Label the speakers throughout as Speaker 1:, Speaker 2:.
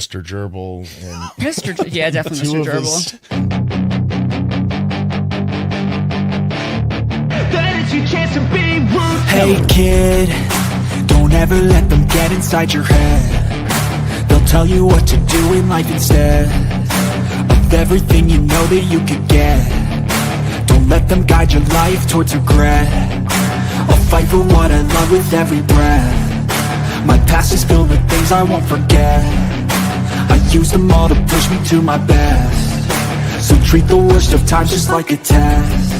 Speaker 1: Mr. Gerbil and
Speaker 2: Yeah, definitely
Speaker 1: two
Speaker 2: Mr.
Speaker 1: of
Speaker 2: Gerbil.
Speaker 1: his
Speaker 3: Hey kid, don't ever let them get inside your head. They'll tell you what to do in life instead of everything you know that you could get. Don't let them guide your life towards regret. I'll fight for what I love with every breath. My past is filled with things I won't forget. I use them all to push me to my best. So treat the worst of times just like a test.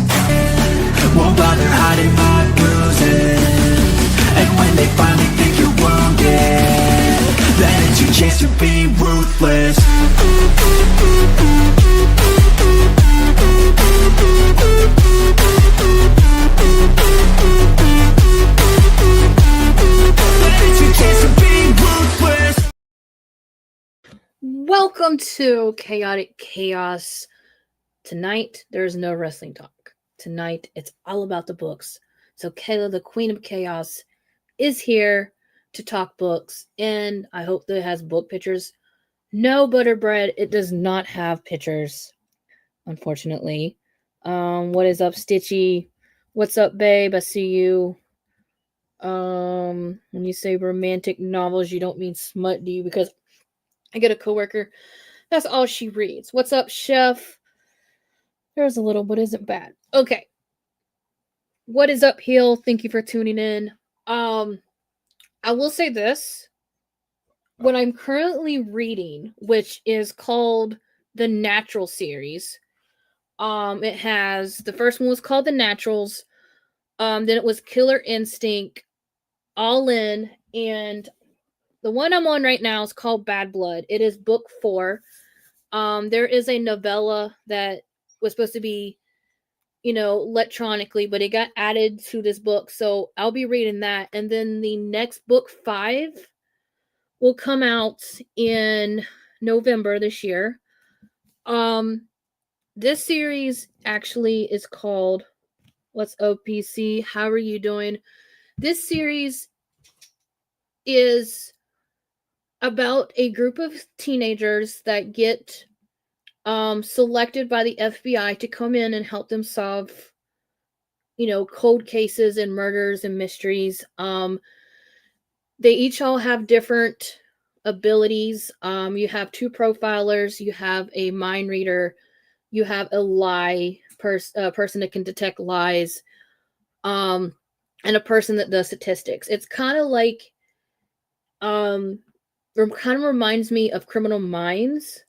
Speaker 3: Won't bother hiding my bruises. And when they finally think you're wounded, then it's your chance to be ruthless. Then it's your chance to be ruthless.
Speaker 4: Welcome to Chaotic Chaos. Tonight, there's no wrestling talk. Tonight, it's all about the books. So Kayla, the Queen of Chaos, is here to talk books, and I hope that it has book pictures. No, Butterbread, it does not have pictures, unfortunately. What is up, Stitchy? What's up, babe? I see you. When you say romantic novels, you don't mean smut, do you? Because I get a coworker, that's all she reads. What's up, Chef? There's a little, but isn't bad. Okay. What is up, Hill? Thank you for tuning in. I will say this. What I'm currently reading, which is called the Natural series. It has the first one was called The Naturals. Then it was Killer Instinct, All In, and the one I'm on right now is called Bad Blood. It is book 4. There is a novella that was supposed to be, electronically, but it got added to this book. So I'll be reading that. And then the next book 5 will come out in November this year. This series actually is called What's OPC? How are you doing? This series is about a group of teenagers that get selected by the FBI to come in and help them solve, cold cases and murders and mysteries. They each all have different abilities. You have 2 profilers, you have a mind reader, you have a person that can detect lies, and a person that does statistics. It's kind of like, it kind of reminds me of Criminal Minds.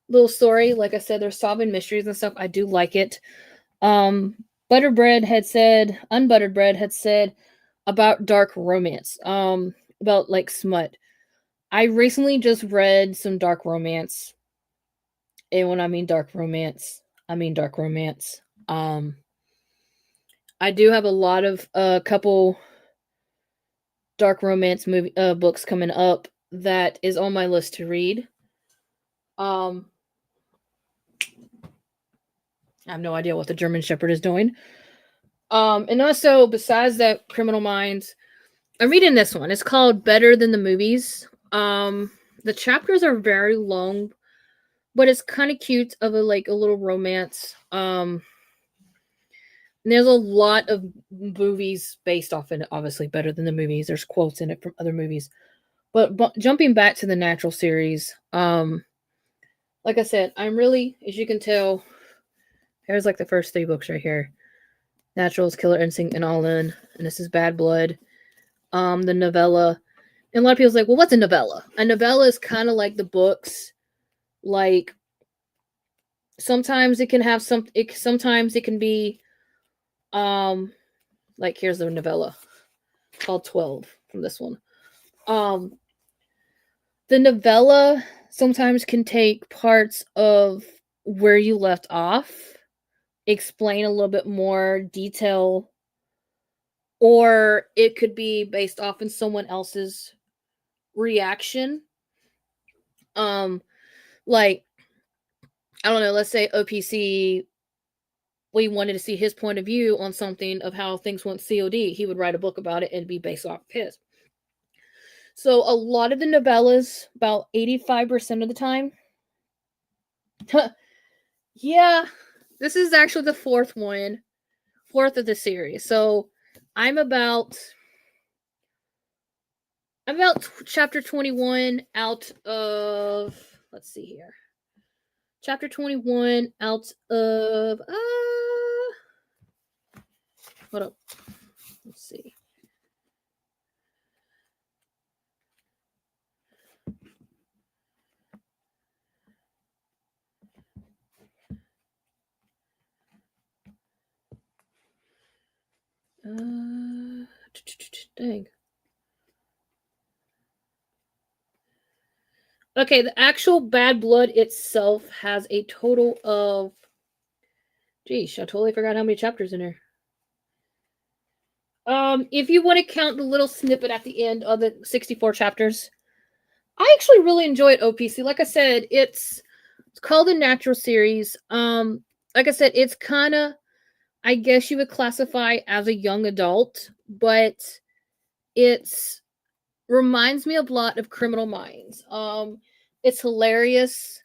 Speaker 4: Little story. Like I said, they're solving mysteries and stuff. I do like it. Unbuttered Bread had said about dark romance. About like smut. I recently just read some dark romance. And when I mean dark romance, I mean dark romance. I do have a lot of couple dark romance books coming up that is on my list to read. I have no idea what the German Shepherd is doing. And also, besides that, Criminal Minds, I'm reading this one. It's called Better Than the Movies. The chapters are very long, but it's kind of cute of a little romance. There's a lot of movies based off it, obviously Better Than the Movies. There's quotes in it from other movies. But jumping back to the Natural series, like I said, I'm really, as you can tell, here's like the first 3 books right here. Naturals, Killer Instinct, and All In. And this is Bad Blood. The novella. And a lot of people's like, well, what's a novella? A novella is kind of like the books. Like, sometimes it can have sometimes it can be, like here's the novella called 12 from this one. The novella sometimes can take parts of where you left off, explain a little bit more detail, or it could be based off in someone else's reaction. Like, I don't know, let's say OPC, we wanted to see his point of view on something of how things went COD. He would write a book about it and be based off of his. So a lot of the novellas, about 85% of the time, yeah, this is actually the fourth of the series. So I'm about chapter 21 out of, let's see here. Chapter 21 out of hold up. Let's see. Dang. Okay, the actual Bad Blood itself has a total of, geez, I totally forgot how many chapters in there. If you want to count the little snippet at the end of the 64 chapters, I actually really enjoyed OPC. Like I said, it's called the Natural series. Like I said, it's kind of, I guess you would classify as a young adult, but it's reminds me a lot of Criminal Minds. It's hilarious.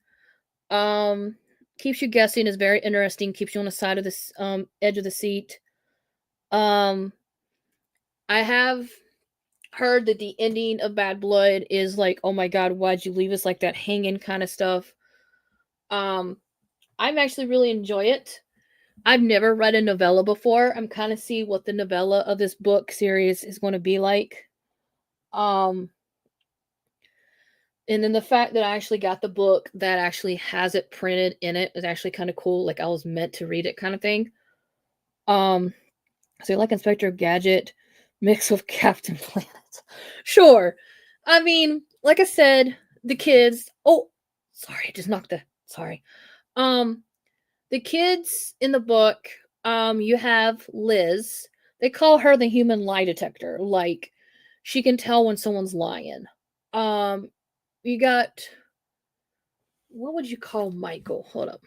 Speaker 4: Keeps you guessing, is very interesting, keeps you on the side of this edge of the seat. I have heard that the ending of Bad Blood is like, oh my god, why'd you leave us like that hanging kind of stuff. I'm actually really enjoy it. I've never read a novella before. I'm kind of see what the novella of this book series is going to be like. Um and then the fact that I actually got the book that actually has it printed in it is actually kind of cool. Like I was meant to read it kind of thing. So like Inspector Gadget mixed with Captain Planet. Sure. I mean, like I said, the kids. Oh, sorry, I just knocked the. Sorry. Um, the kids in the book. You have Liz. They call her the human lie detector. Like, she can tell when someone's lying. You got. What would you call Michael? Hold up.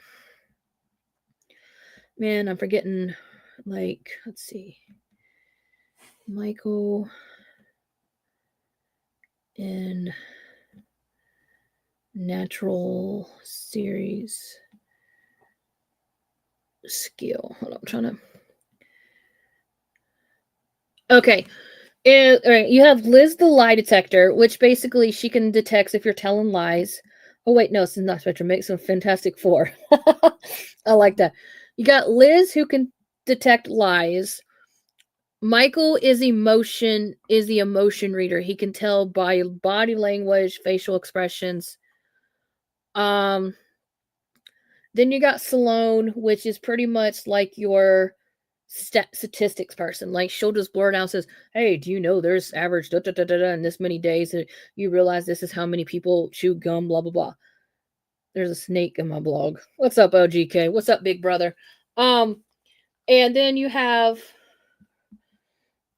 Speaker 4: Man, I'm forgetting. Like, let's see. Michael in Natural series skill. Hold on, I'm trying to. Okay. All right, you have Liz the lie detector, which basically she can detect if you're telling lies. Oh wait, no, this is not Spectrum. Makes some Fantastic Four. I like that. You got Liz who can detect lies. Michael is the emotion reader. He can tell by body language, facial expressions. Um Then you got Salone, which is pretty much like your statistics person. Like she'll just blurt out and says, "Hey, do you know there's average da da da da da in this many days? And you realize this is how many people chew gum? Blah blah blah." There's a snake in my blog. What's up, OGK? What's up, big brother? Um, and then you have,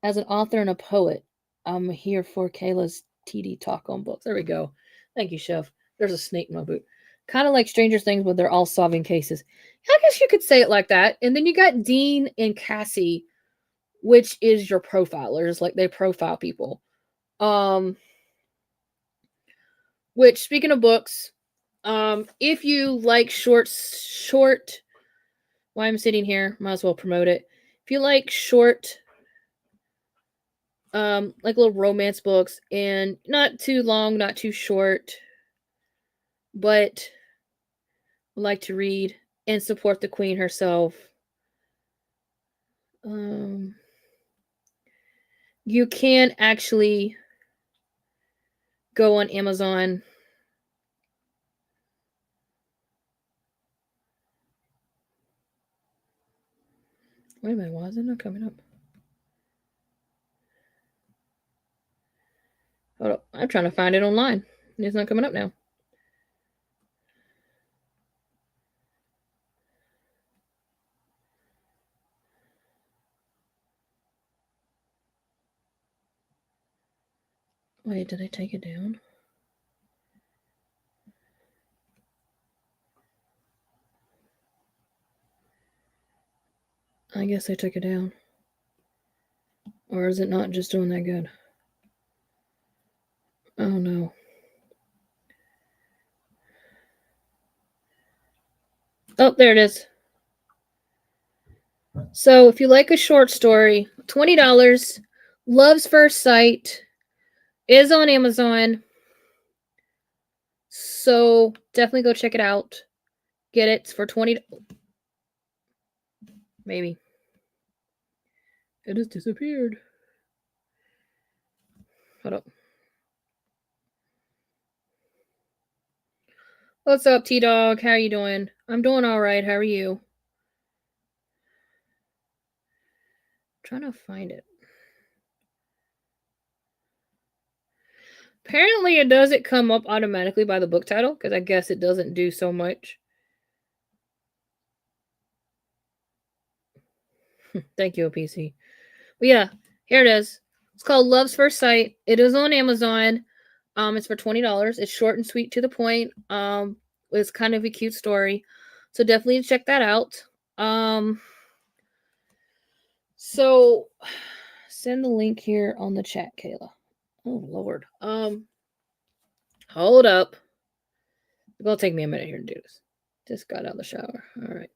Speaker 4: as an author and a poet, I'm here for Kayla's TD talk on books. There we go. Thank you, Chef. There's a snake in my boot. Kind of like Stranger Things, but they're all solving cases. I guess you could say it like that. And then you got Dean and Cassie, which is your profilers, like they profile people. Um, which speaking of books, if you like short, while I'm sitting here, might as well promote it. If you like short, like little romance books and not too long, not too short, but like to read and support the queen herself. You can actually go on Amazon. Wait a minute, why is it not coming up? Hold up, I'm trying to find it online. It's not coming up now. Wait, did I take it down? I guess I took it down. Or is it not just doing that good? Oh no. Oh, there it is. So if you like a short story, $20. Love's First Sight is on Amazon. So definitely go check it out. Get it for 20. Maybe. It has disappeared. Hold up. What's up, T-Dog? How you doing? I'm doing all right. How are you? I'm trying to find it. Apparently, it doesn't come up automatically by the book title because I guess it doesn't do so much. Thank you, OPC. But yeah, here it is. It's called Love's First Sight. It is on Amazon. It's for $20. It's short and sweet to the point. It's kind of a cute story, so definitely check that out. So send the link here on the chat, Kayla. Oh Lord. Hold up. It's gonna take me a minute here to do this. Just got out of the shower. All right.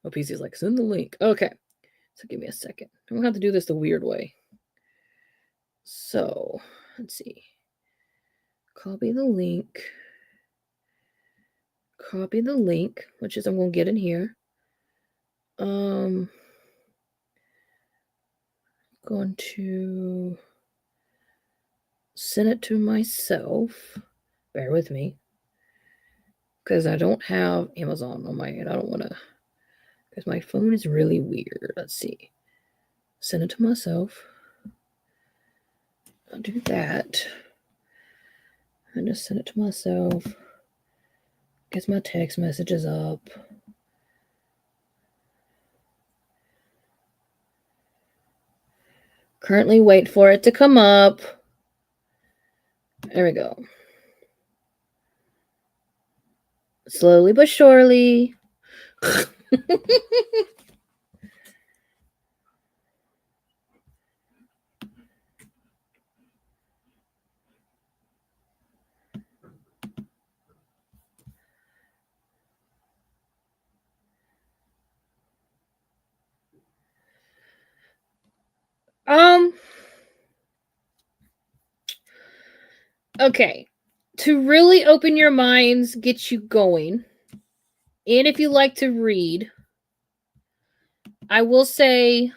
Speaker 4: OPC's like, send the link. Okay. So give me a second. I'm gonna have to do this the weird way. So let's see. Copy the link. Copy the link, which is I'm gonna get in here. Going to send it to myself. Bear with me. Because I don't have Amazon on my end. I don't want to. Because my phone is really weird. Let's see. Send it to myself. I'll do that. And just send it to myself. Get my text messages up. Currently wait for it to come up. There we go. Slowly but surely. Okay. To really open your minds, get you going, and if you like to read, I will say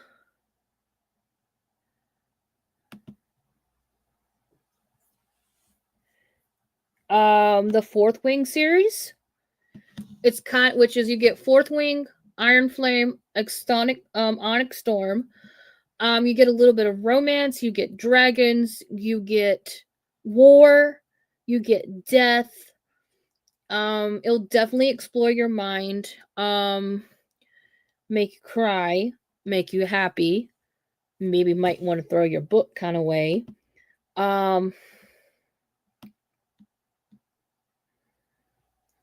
Speaker 4: the Fourth Wing series. It's which is you get Fourth Wing, Iron Flame, Onyx Storm. You get a little bit of romance, you get dragons, you get war, you get death. It'll definitely explore your mind. Make you cry, make you happy. Maybe might want to throw your book kind of way. Why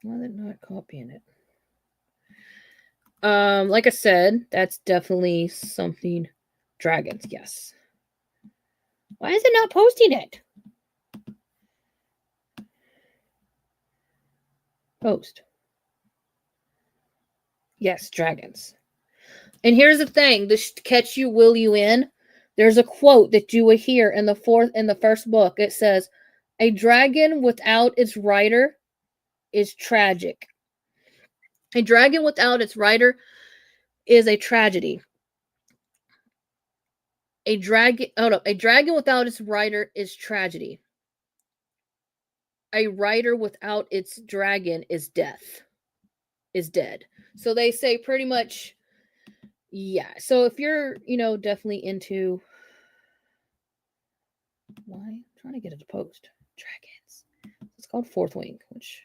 Speaker 4: is it not copying it? Like I said, that's definitely something. Dragons, yes. Why is it not posting it? Post. Yes, dragons. And here's the thing: this catch you, will you in? There's a quote that you will hear in the first book. It says, "A dragon without its rider is tragic. A dragon without its rider is a tragedy. A dragon without its rider is tragedy. A rider without its dragon is death. Is dead." So they say pretty much, yeah. So if you're, definitely into, why? I'm trying to get it to post. Dragons. It's called Fourth Wing, which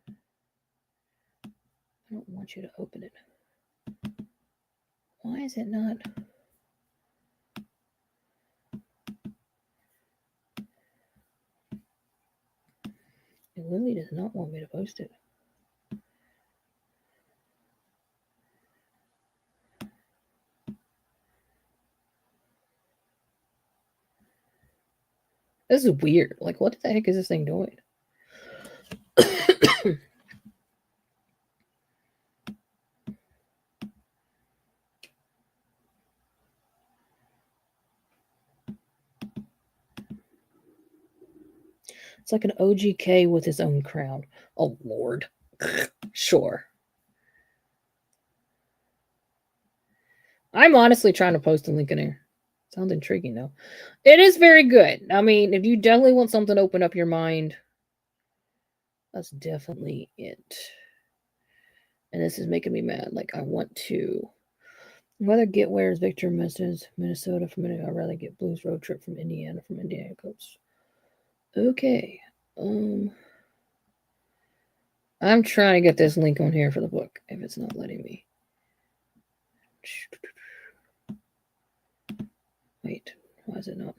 Speaker 4: I don't want you to open it. Why is it not? It literally does not want me to post it. This is weird. Like, what the heck is this thing doing? It's like an OGK with his own crown. Oh, Lord. Sure. I'm honestly trying to post a link in here. Sounds intriguing, though. It is very good. I mean, if you definitely want something to open up your mind, that's definitely it. And this is making me mad. Like, I want to. I'd rather get Where's Victor Message, Minnesota from Indiana. I'd rather get Blues Road Trip from Indiana Coast. Okay. I'm trying to get this link on here for the book if it's not letting me. Wait, why is it not?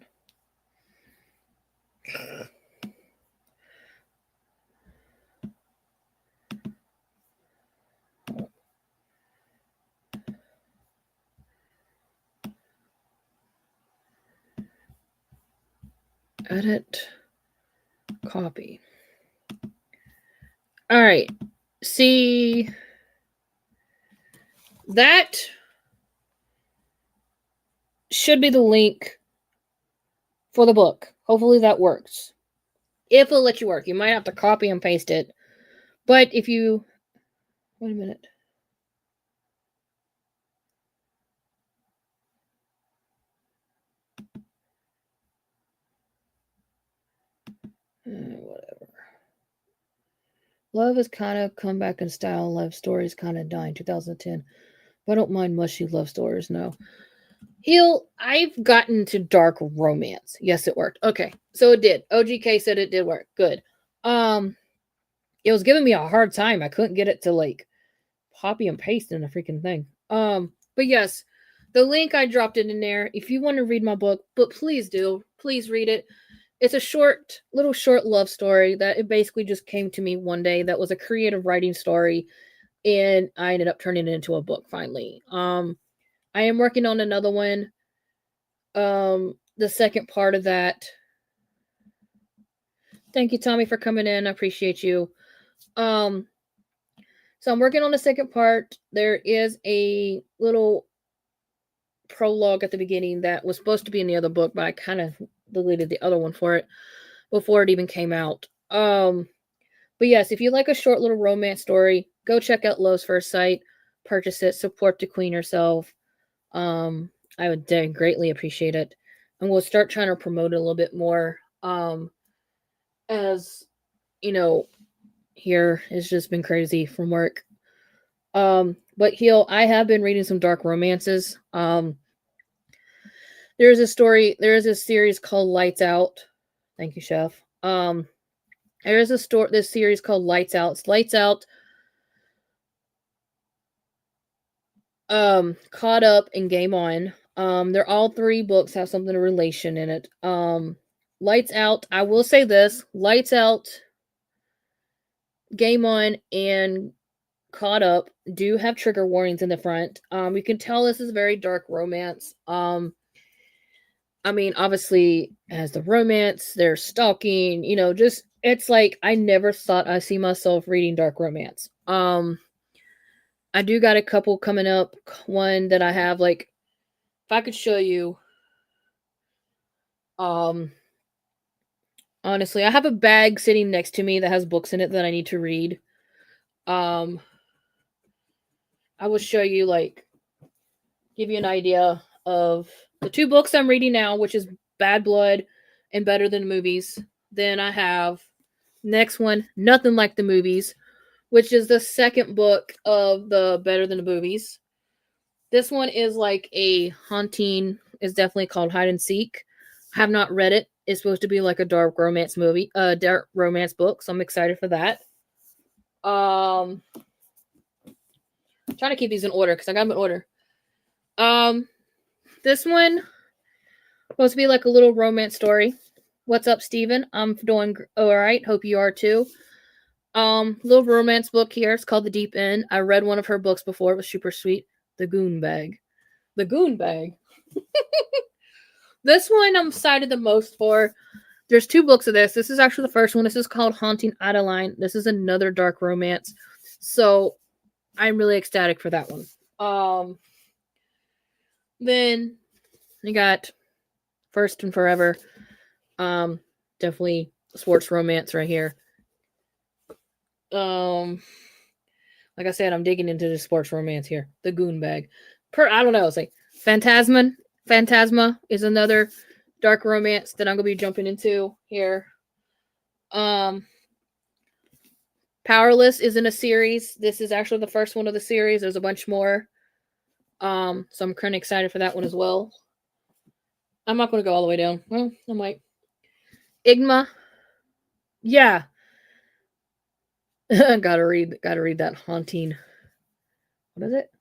Speaker 4: Edit, copy. All right. See, that should be the link for the book. Hopefully that works. If it'll let you work, you might have to copy and paste it. But if you, wait a minute. Whatever. Love has kind of come back in style. Love stories kind of died in 2010. But I don't mind mushy love stories, no. I've gotten to dark romance. Yes, it worked. Okay, so it did. OGK said it did work. Good. It was giving me a hard time. I couldn't get it to like copy and paste in a freaking thing. But yes, the link I dropped it in there. If you want to read my book, but please do. Please read it. It's a little short love story that it basically just came to me one day. That was a creative writing story, and I ended up turning it into a book finally. I am working on another one. The second part of that. Thank you, Tommy, for coming in. I appreciate you. So I'm working on the second part. There is a little prologue at the beginning that was supposed to be in the other book, but I kind of deleted the other one for it before it even came out. But yes, if you like a short little romance story, go check out Love's First Sight, purchase it, support the queen herself. I would greatly appreciate it. And we'll start trying to promote it a little bit more. As you know, here it's just been crazy from work. But I have been reading some dark romances. There is a series called Lights Out. Thank you, Chef. There is this series called Lights Out. It's Lights Out, Caught Up, and Game On. They're all 3 books have something of relation in it. Lights Out, I will say this, Lights Out, Game On, and Caught Up do have trigger warnings in the front. You can tell this is very dark romance. I mean, obviously, as the romance, there's stalking, just, it's like, I never thought I'd see myself reading dark romance. I do got a couple coming up. One that I have, like, if I could show you, honestly, I have a bag sitting next to me that has books in it that I need to read. I will show you, like, give you an idea of the 2 books I'm reading now, which is Bad Blood and Better Than the Movies. Then I have next one, Nothing Like the Movies, which is the second book of the Better Than the Movies. This one is like a haunting, it's definitely called Hide and Seek. I have not read it. It's supposed to be like a dark romance dark romance book, so I'm excited for that. I'm trying to keep these in order because I got them in order. This one supposed to be like a little romance story. What's up, Steven? I'm doing all right. Hope you are too. Little romance book here. It's called The Deep End. I read one of her books before. It was super sweet. The Goon Bag. The Goon Bag. This one I'm excited the most for. There's 2 books of this. This is actually the first one. This is called Haunting Adeline. This is another dark romance. So I'm really ecstatic for that one. Then you got First and Forever. Definitely sports romance right here. Like I said, I'm digging into the sports romance here. The Goon Bag. I don't know. It's like Phantasma is another dark romance that I'm gonna be jumping into here. Powerless is in a series. This is actually the first one of the series. There's a bunch more. So I'm kind of excited for that one as well. I'm not going to go all the way down. Well, I might. Igma. Yeah. gotta read that Haunting. What is it?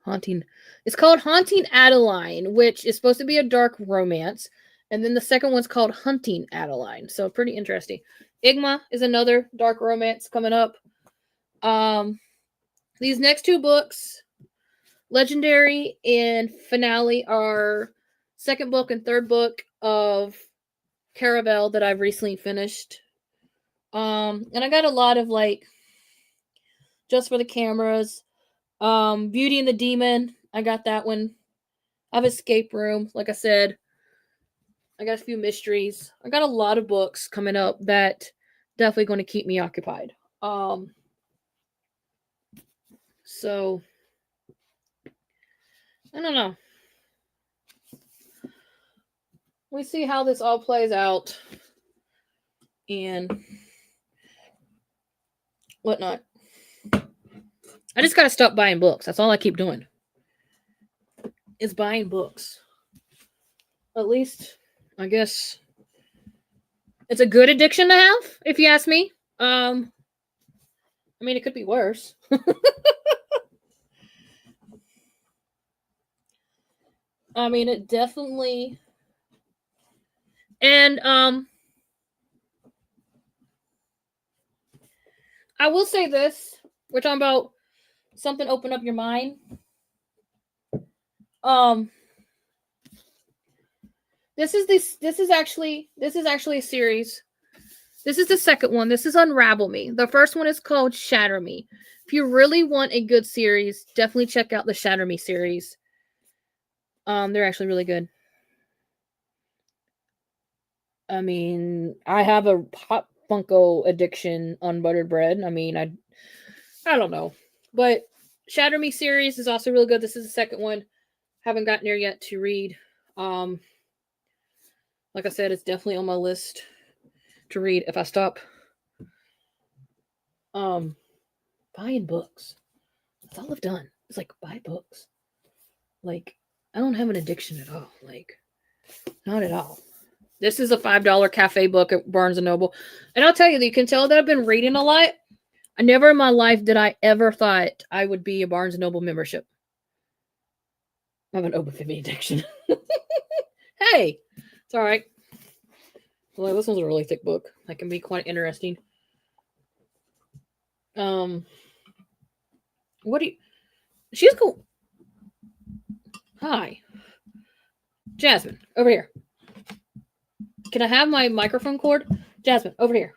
Speaker 4: Haunting. It's called Haunting Adeline, which is supposed to be a dark romance. And then the second one's called Hunting Adeline. So pretty interesting. Igma is another dark romance coming up. These next 2 books, Legendary and Finale, are second book and third book of Caravel that I've recently finished. And I got a lot of like Just for the Cameras, Beauty and the Demon. I got that one. I have Escape Room, like I said. I got a few mysteries. I got a lot of books coming up that definitely going to keep me occupied. So I don't know. We see how this all plays out and whatnot. I just gotta stop buying books. That's all I keep doing. Is buying books. At least, I guess, it's a good addiction to have, if you ask me. I mean, it could be worse. I mean, it definitely. And I will say this. We're talking about something open up your mind. This is actually a series. This is the second one. This is Unravel Me. The first one is called Shatter Me. If you really want a good series, definitely check out the Shatter Me series. They're actually really good. I mean, I have a Hot Funko addiction on buttered bread. I mean, I don't know. But Shatter Me series is also really good. This is the second one. Haven't gotten there yet to read. Like I said, it's definitely on my list to read if I stop buying books. That's all I've done. It's like buy books. Like, I don't have an addiction at all. Like, not at all. This is a $5 cafe book at Barnes & Noble. And I'll tell you, you can tell that I've been reading a lot. I never in my life did I ever thought I would be a Barnes & Noble membership. I have an Oberfibby addiction. Hey, it's all right. Well, this one's a really thick book. That can be quite interesting. What do you... She's cool. Hi. Jasmine, over here. Can I have my microphone cord? Jasmine, over here.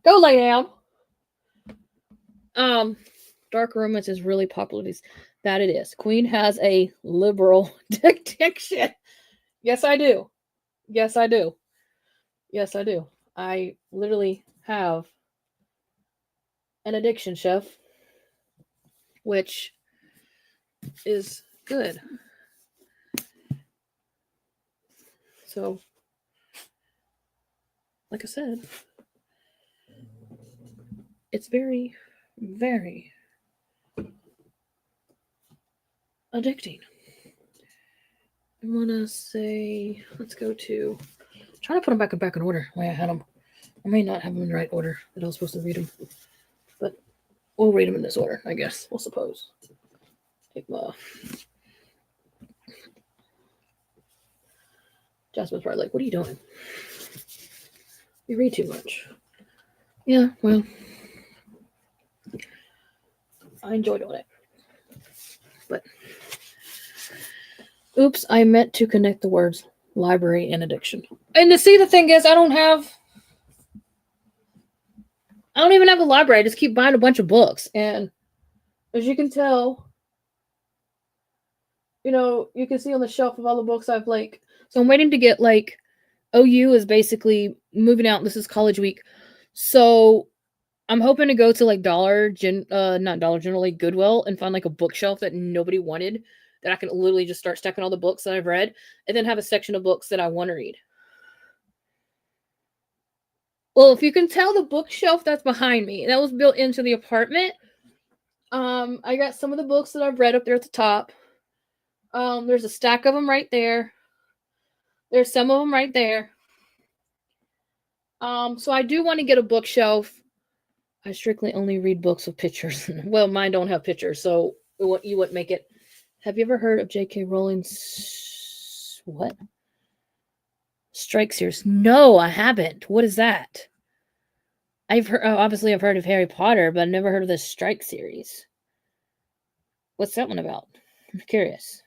Speaker 4: Go lay down. Dark romance is really popular. That it is. Queen has a liberal addiction. Yes, I do. Yes, I do. Yes, I do. I literally have an addiction, chef, which is good. So, like I said, it's very, very addicting. I want to say, let's go to, I'm trying to put them back in order the way I had them. I may not have them in the right order that I was supposed to read them, but we'll read them in this order, I guess. We'll suppose. Take my... Jasmine's probably like, what are you doing? You read too much. Yeah, well, I enjoy doing it. But, oops, I meant to connect the words Library and addiction. And to see, the thing is, I don't even have a library. I just keep buying a bunch of books. And as you can tell, you can see on the shelf of all the books I've so I'm waiting to get OU is basically moving out. This is college week. So I'm hoping to go to not Dollar General, Goodwill, and find a bookshelf that nobody wanted, that I can literally just start stacking all the books that I've read, and then have a section of books that I want to read. Well, if you can tell, the bookshelf that's behind me, that was built into the apartment. I got some of the books that I've read up there at the top. There's a stack of them right there. There's some of them right there. So I do want to get a bookshelf. I strictly only read books with pictures. Well, mine don't have pictures, so you wouldn't make it. Have you ever heard of J.K. Rowling's what? Strike series? No, I haven't. What is that? I've heard of Harry Potter, but I've never heard of the Strike series. What's that one about? I'm curious.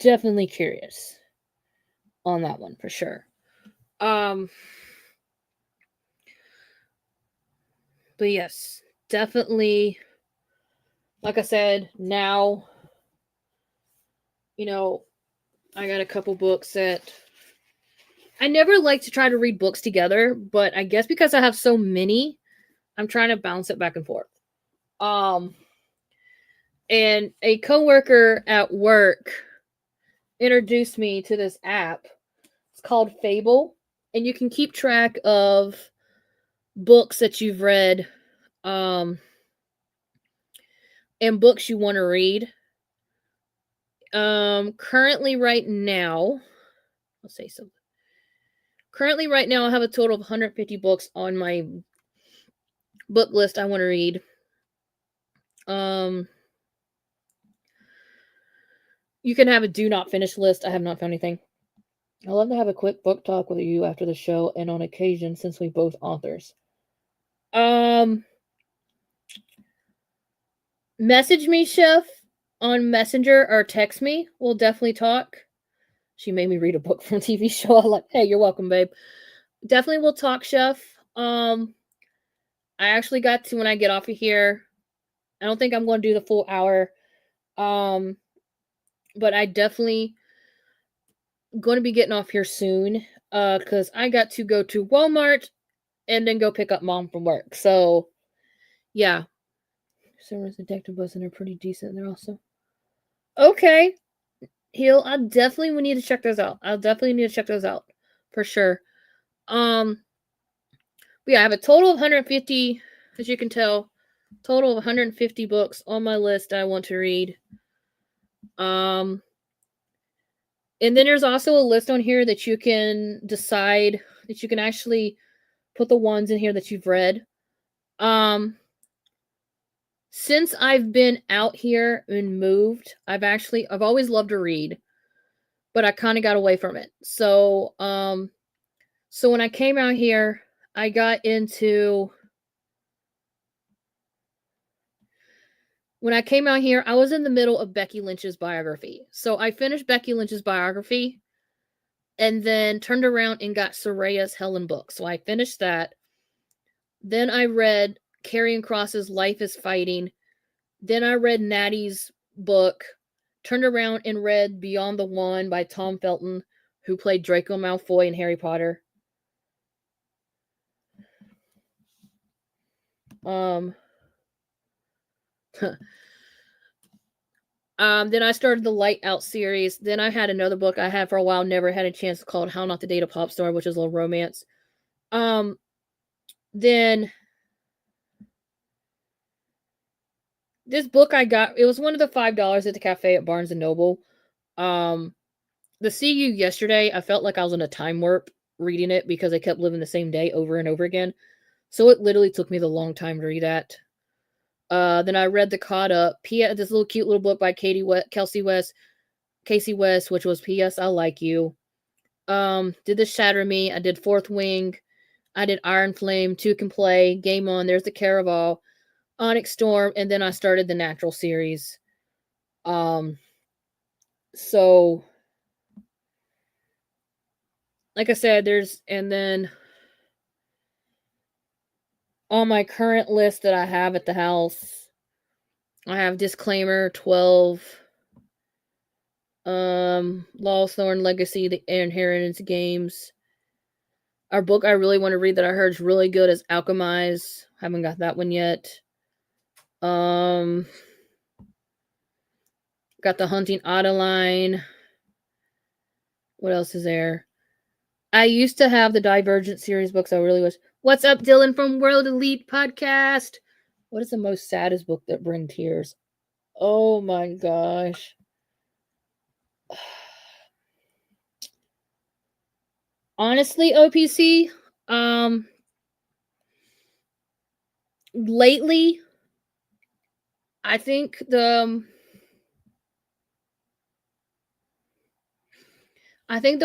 Speaker 4: Definitely curious on that one for sure. But yes, definitely, like I said, now, I got a couple books that I never like to try to read books together, but I guess because I have so many, I'm trying to bounce it back and forth. And a coworker at work introduced me to this app. It's called Fable, and you can keep track of books that you've read, and books you want to read. Currently right now, let's say something. Currently right now, I have a total of 150 books on my book list I want to read. You can have a do not finish list. I have not found anything. I love to have a quick book talk with you after the show, and on occasion, since we both authors. Message me, Chef, on Messenger, or text me. We'll definitely talk. She made me read a book from a TV show. I'm like, hey, you're welcome, babe. Definitely will talk, Chef. I actually got to, when I get off of here, I don't think I'm going to do the full hour. But I definitely going to be getting off here soon. Because I got to go to Walmart and then go pick up Mom from work. So, yeah. Summer's Detective books, and they're pretty decent. They're also okay. I definitely would need to check those out. For sure. But yeah, I have a total of 150, as you can tell, total of 150 books on my list I want to read. And then there's also a list on here that you can decide, that you can actually put the ones in here that you've read. Since I've been out here and moved, I've always loved to read, but I kind of got away from it. So when I came out here, I got into... When I came out here, I was in the middle of Becky Lynch's biography. So I finished Becky Lynch's biography and then turned around and got Soraya's Helen book. So I finished that. Then I read Karrion Kross's Life is Fighting. Then I read Natty's book, turned around and read Beyond the Wand by Tom Felton, who played Draco Malfoy in Harry Potter. Then I started the Light Out series. Then I had another book I had for a while, never had a chance, called How Not to Date a Pop Star, which is a little romance. Then this book I got, it was one of the $5 at the cafe at Barnes & Noble. The See You Yesterday, I felt like I was in a time warp reading it because I kept living the same day over and over again. So it literally took me the long time to read that. Then I read the Caught Up, this little cute little book by Casey West, which was P.S. I Like You. Did The Shatter Me. I did Fourth Wing. I did Iron Flame, Two Can Play, Game On, There's the Caraval, Onyx Storm, and then I started the Natural series. So like I said, and then on my current list that I have at the house, I have Disclaimer 12, Lost Thorn Legacy, The Inheritance Games. Our book I really want to read that I heard is really good is Alchemize. Haven't got that one yet. Got the Hunting Adeline. What else is there? I used to have the Divergent series books. I really wish. What's up, Dylan from World Elite Podcast? What is the most saddest book that brings tears? Oh my gosh. Honestly, OPC, lately, I think the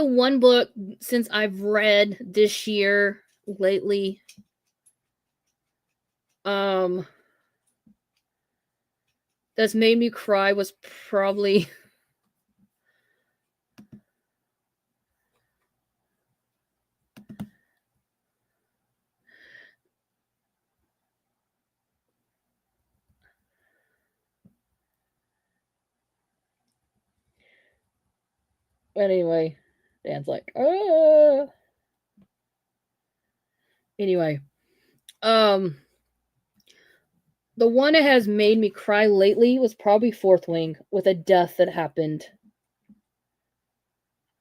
Speaker 4: one book since I've read this year lately, that's made me cry was probably anyway. Dan's like, anyway, the one that has made me cry lately was probably Fourth Wing with a death that happened.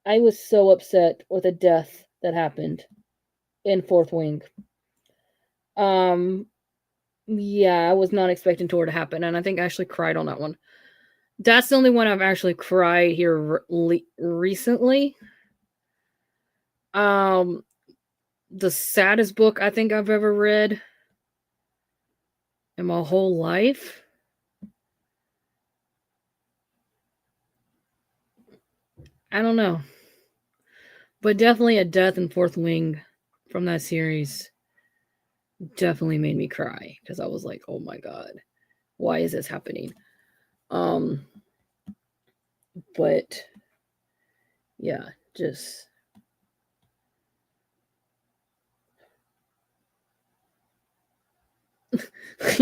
Speaker 4: I was so upset with a death that happened in Fourth Wing. Yeah, I was not expecting Tor to happen, and I think I actually cried on that one. That's the only one I've actually cried here recently. The saddest book I think I've ever read in my whole life. I don't know. But definitely a death in Fourth Wing from that series definitely made me cry because I was like, oh my god, why is this happening? But yeah, just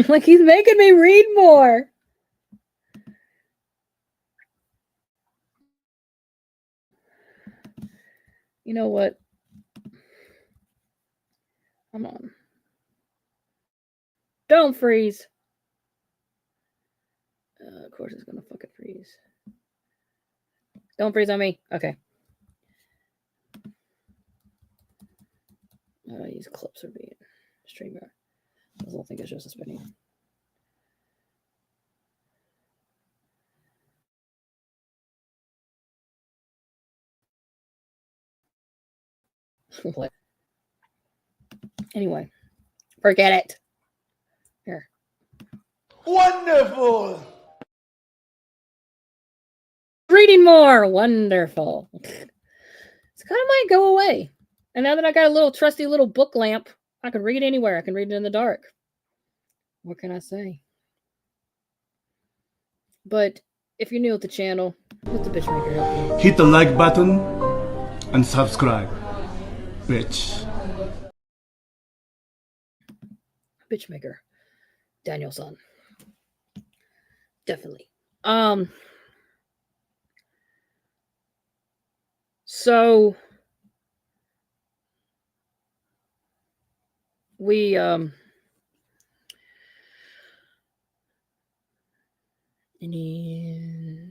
Speaker 4: like he's making me read more. You know what? Come on. Don't freeze. Of course it's gonna fucking freeze. Don't freeze on me. Okay. These clips are being streamed. I don't think it's just a spinning. What? Anyway, forget it. Here.
Speaker 1: Wonderful.
Speaker 4: Reading more. Wonderful. It's kind of might go away. And now that I got a little trusty little book lamp, I can read anywhere. I can read it in the dark. What can I say? But if you're new at the channel, let the bitch maker help you.
Speaker 1: Hit the like button and subscribe, bitch.
Speaker 4: Bitch maker. Danielson. Definitely. So we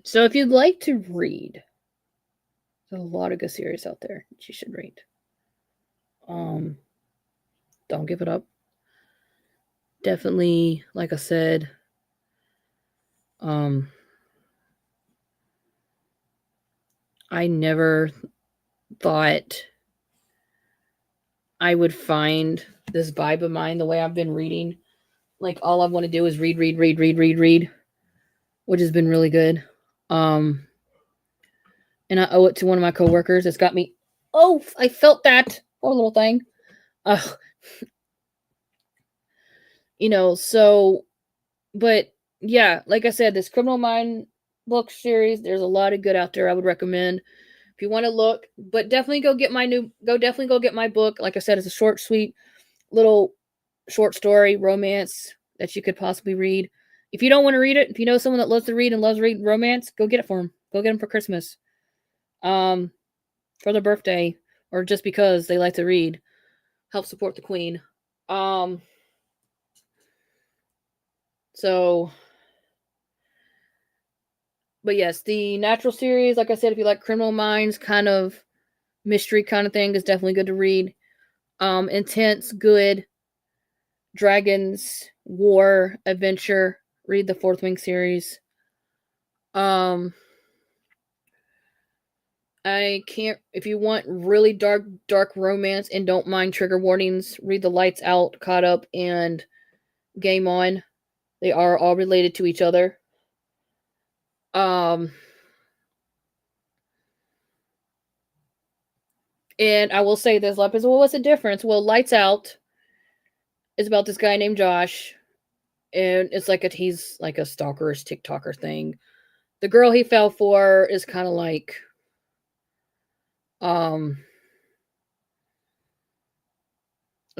Speaker 4: so if you'd like to read, there's a lot of good series out there that you should read. Don't give it up. Definitely, like I said, I never thought I would find this vibe of mine the way I've been reading. Like all I want to do is read, which has been really good. And I owe it to one of my coworkers. It's got me. Oh, I felt that poor little thing. You know, so, but yeah, like I said, this Criminal Mind book series, there's a lot of good out there I would recommend. If you want to look, but definitely go get my book. Like I said, it's a short, sweet little short story romance that you could possibly read. If you don't want to read it, if you know someone that loves to read and loves reading romance, go get it for them. Go get them for Christmas, for their birthday, or just because they like to read. Help support the queen. So, but yes, the Natural series, like I said, if you like Criminal Minds kind of mystery kind of thing, is definitely good to read. Intense, good. Dragons, War, Adventure. Read the Fourth Wing series. I can't. If you want really dark romance and don't mind trigger warnings, read the Lights Out, Caught Up, and Game On. They are all related to each other. And I will say this, well, what's the difference? Well, Lights Out is about this guy named Josh, and it's like he's like a stalkerish TikToker thing. The girl he fell for is kind of like a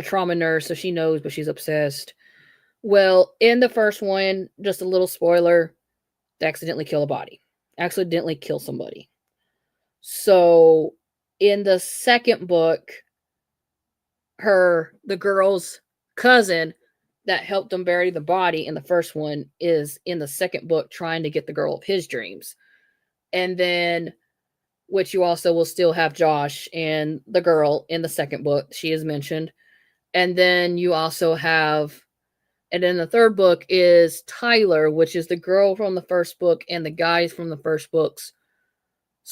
Speaker 4: trauma nurse, so she knows, but she's obsessed. Well, in the first one, just a little spoiler, they accidentally kill somebody. So in the second book, the girl's cousin that helped them bury the body in the first one is in the second book trying to get the girl of his dreams. And then, which you also will still have Josh and the girl in the second book, she is mentioned. And then you also have, and then the third book is Tyler, which is the girl from the first book and the guys from the first books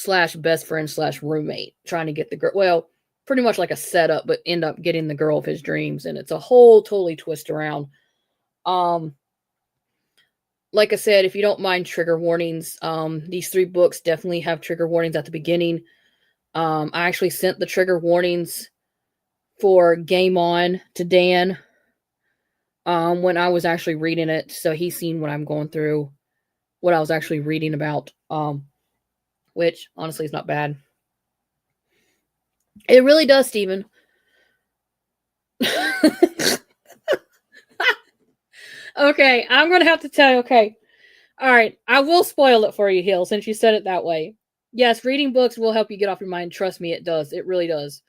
Speaker 4: / best friend / roommate trying to get the girl. Well, pretty much like a setup, but end up getting the girl of his dreams. And it's a whole totally twist around. Like I said, if you don't mind trigger warnings, these 3 books definitely have trigger warnings at the beginning. I actually sent the trigger warnings for Game On to Dan when I was actually reading it, so he's seen what I'm going through, what I was actually reading about, which honestly is not bad. It really does, Steven. Okay, I'm going to have to tell you, okay. All right, I will spoil it for you, Hill, since you said it that way. Yes, reading books will help you get off your mind. Trust me, it does. It really does.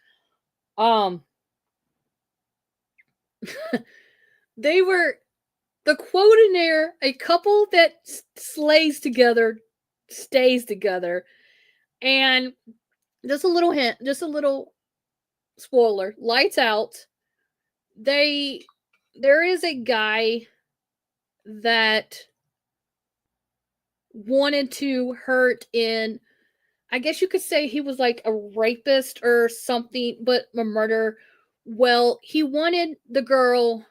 Speaker 4: They were the quote in there, a couple that slays together stays together. And just a little hint, just a little spoiler. Lights Out. There is a guy that wanted to hurt in, I guess you could say he was like a rapist or something, but a murderer. Well, he wanted the girl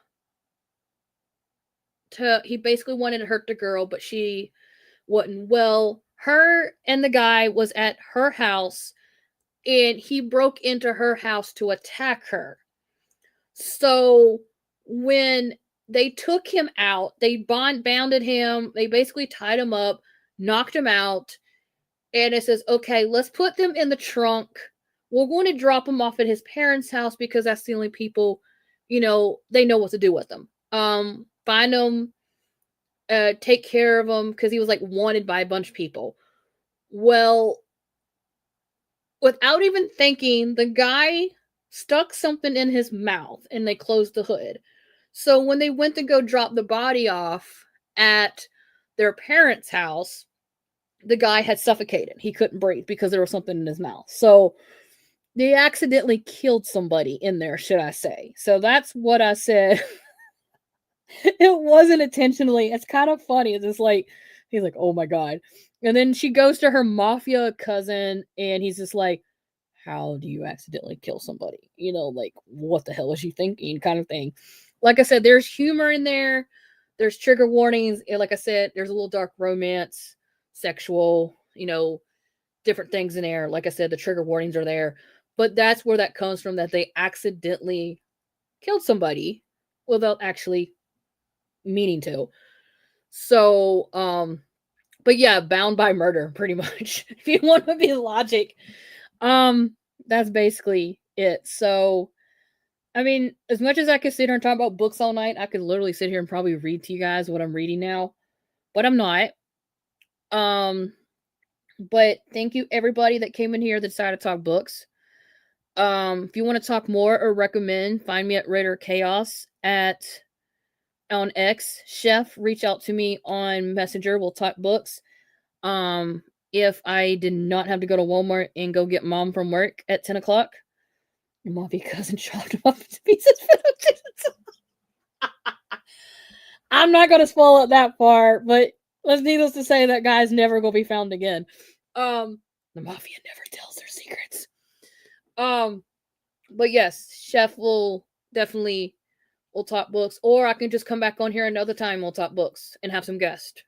Speaker 4: he basically wanted to hurt the girl, but she wouldn't. Well, her and the guy was at her house, and he broke into her house to attack her. So when they took him out, they bounded him, they basically tied him up, knocked him out, and it says, okay, let's put them in the trunk. We're going to drop him off at his parents' house because that's the only people, they know what to do with them. Find them, take care of him, because he was like wanted by a bunch of people. Well, without even thinking, the guy stuck something in his mouth and they closed the hood. So when they went to go drop the body off at their parents' house, the guy had suffocated. He couldn't breathe because there was something in his mouth. So they accidentally killed somebody in there, should I say. So that's what I said. It wasn't intentionally. It's kind of funny. It's just like, he's like, oh my God. And then she goes to her mafia cousin and he's just like, how do you accidentally kill somebody? Like, what the hell is she thinking, kind of thing. Like I said, there's humor in there. There's trigger warnings. And like I said, there's a little dark romance, sexual, different things in there. Like I said, the trigger warnings are there. But that's where that comes from, that they accidentally killed somebody without actually meaning to. So, But yeah, bound by murder, pretty much. If you want to be logic. That's basically it. So I mean, as much as I could sit here and talk about books all night, I could literally sit here and probably read to you guys what I'm reading now. But I'm not. Um, but thank you everybody that came in here that decided to talk books. If you want to talk more or recommend, find me at Khaotic Chaos on X. Chef, reach out to me on Messenger. We'll talk books. If I did not have to go to Walmart and go get mom from work at 10 o'clock, your mommy cousin chopped him up into pieces for the I'm not gonna spoil it that far, but let's needless to say that guy's never gonna be found again. The mafia never tells their secrets. But yes, Chef will definitely we'll talk books, or I can just come back on here another time. We'll talk books and have some guests.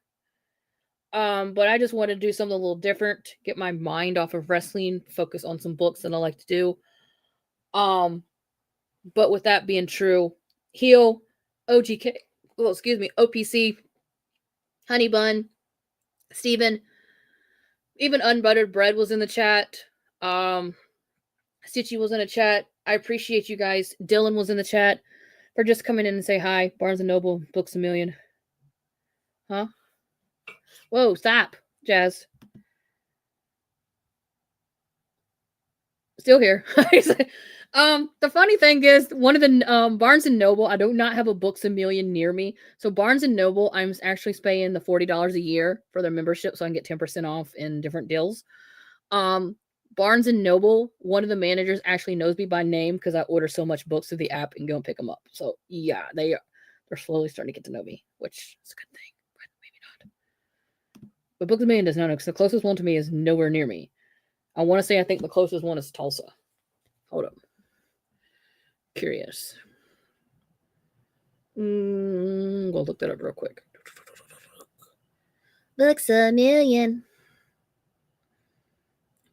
Speaker 4: But I just want to do something a little different, get my mind off of wrestling, focus on some books that I like to do. But with that being true, Heal, OGK, OPC, Honey Bun, Steven, even Unbuttered Bread was in the chat. Stitchy was in the chat. I appreciate you guys. Dylan was in the chat for just coming in and say hi. Barnes & Noble, Books A Million. Huh? Whoa, stop, Jazz. Still here. The funny thing is, one of the Barnes & Noble, I do not have a Books A Million near me. So Barnes & Noble, I'm actually paying the $40 a year for their membership so I can get 10% off in different deals. Barnes & Noble, one of the managers actually knows me by name because I order so much books through the app and go and pick them up. So yeah, they're slowly starting to get to know me, which is a good thing, but maybe not. But Books A Million does not know because the closest one to me is nowhere near me. I want to say I think the closest one is Tulsa. Hold up. Curious. We'll look that up real quick. Books A Million.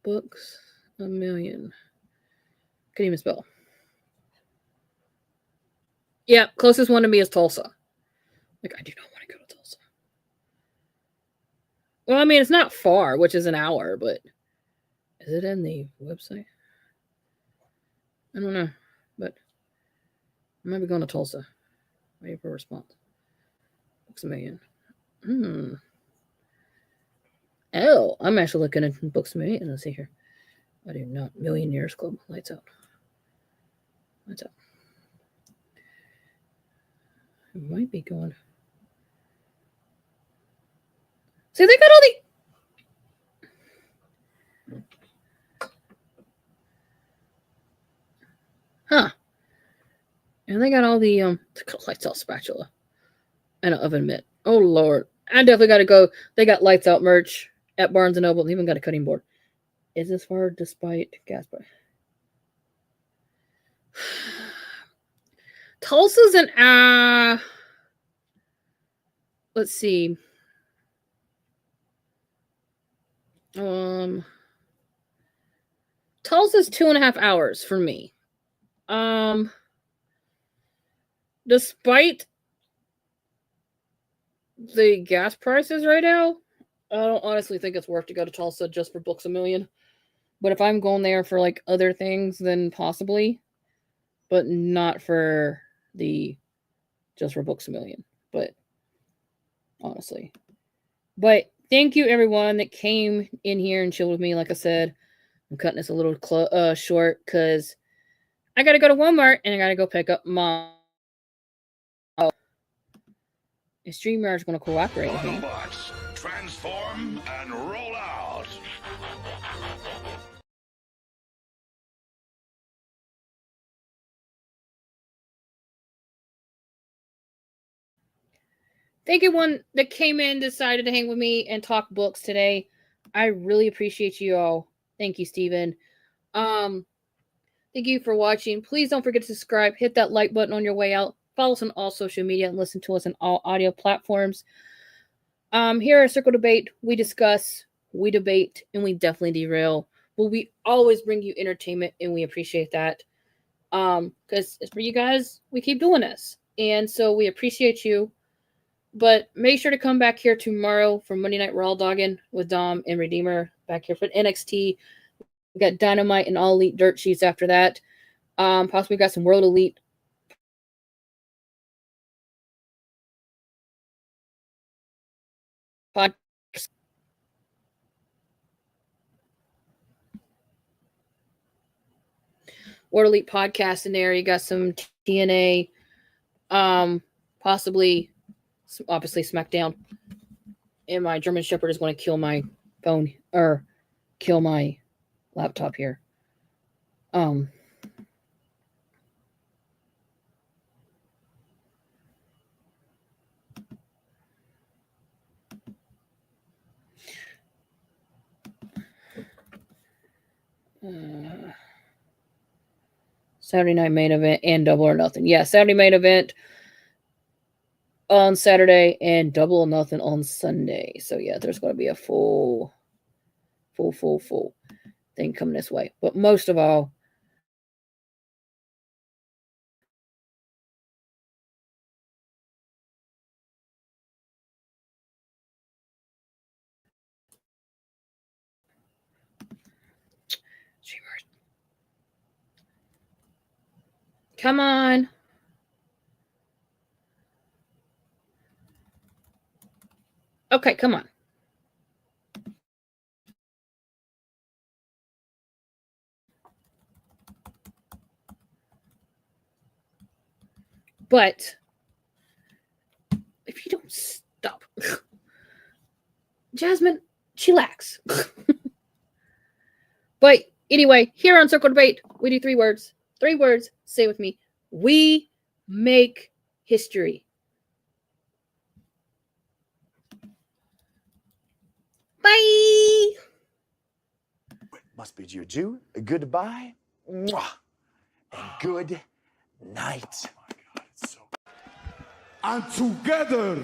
Speaker 4: Books A Million. Couldn't even spell. Yeah, closest one to me is Tulsa. Like, I do not want to go to Tulsa. Well, I mean, it's not far, which is an hour, but is it in the website? I don't know, but I might be going to Tulsa. Waiting for a response. Books A Million. Oh, I'm actually looking at Books A Million. Let's see here. I do not. Millionaires Club. Lights out. Lights out. It might be going. See, they got all the. Huh. And they got all the lights out spatula and an oven mitt. Oh Lord, I definitely got to go. They got lights out merch at Barnes & Noble. They even got a cutting board. Is this far despite gas price? Tulsa's an let's see. Tulsa's 2.5 hours for me. Despite the gas prices right now, I don't honestly think it's worth to go to Tulsa just for Books A Million. But if I'm going there for like other things, then possibly. But not for just for Books A Million. But honestly. But thank you everyone that came in here and chilled with me. Like I said, I'm cutting this a little short because I got to go to Walmart and I got to go pick up Mom. Is StreamYard's going to cooperate with me?
Speaker 2: Autobots, transform and roll out.
Speaker 4: Thank you, one that came in, decided to hang with me and talk books today. I really appreciate you all. Thank you, Steven. Thank you for watching. Please don't forget to subscribe. Hit that like button on your way out. Follow us on all social media and listen to us on all audio platforms. Here at Circle Debate, we discuss, we debate, and we definitely derail. But we always bring you entertainment, and we appreciate that. Because for you guys, we keep doing this. And so we appreciate you. But make sure to come back here tomorrow for Monday Night Raw Dogging with Dom and Redeemer back here for NXT. We got Dynamite and All Elite Dirt Sheets after that. Possibly got some World Elite podcasts. World Elite podcast in there. You got some TNA, possibly, obviously SmackDown. And my German Shepherd is going to kill my phone or kill my laptop here. Saturday night main event and Double or Nothing. Yeah, Saturday main event on Saturday and Double or Nothing on Sunday. So yeah, there's going to be a full thing coming this way. But most of all, come on. Okay, come on. But if you don't stop, Jasmine, chillax. But anyway, here on Circle Debate, we do 3 words. 3 words. Say it with me. We make history. Bye.
Speaker 5: Must bid you adieu, a goodbye, mwah, and good night.
Speaker 2: Oh my God, it's so... And together,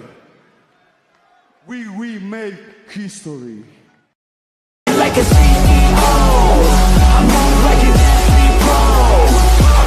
Speaker 2: we remake history.
Speaker 3: Like a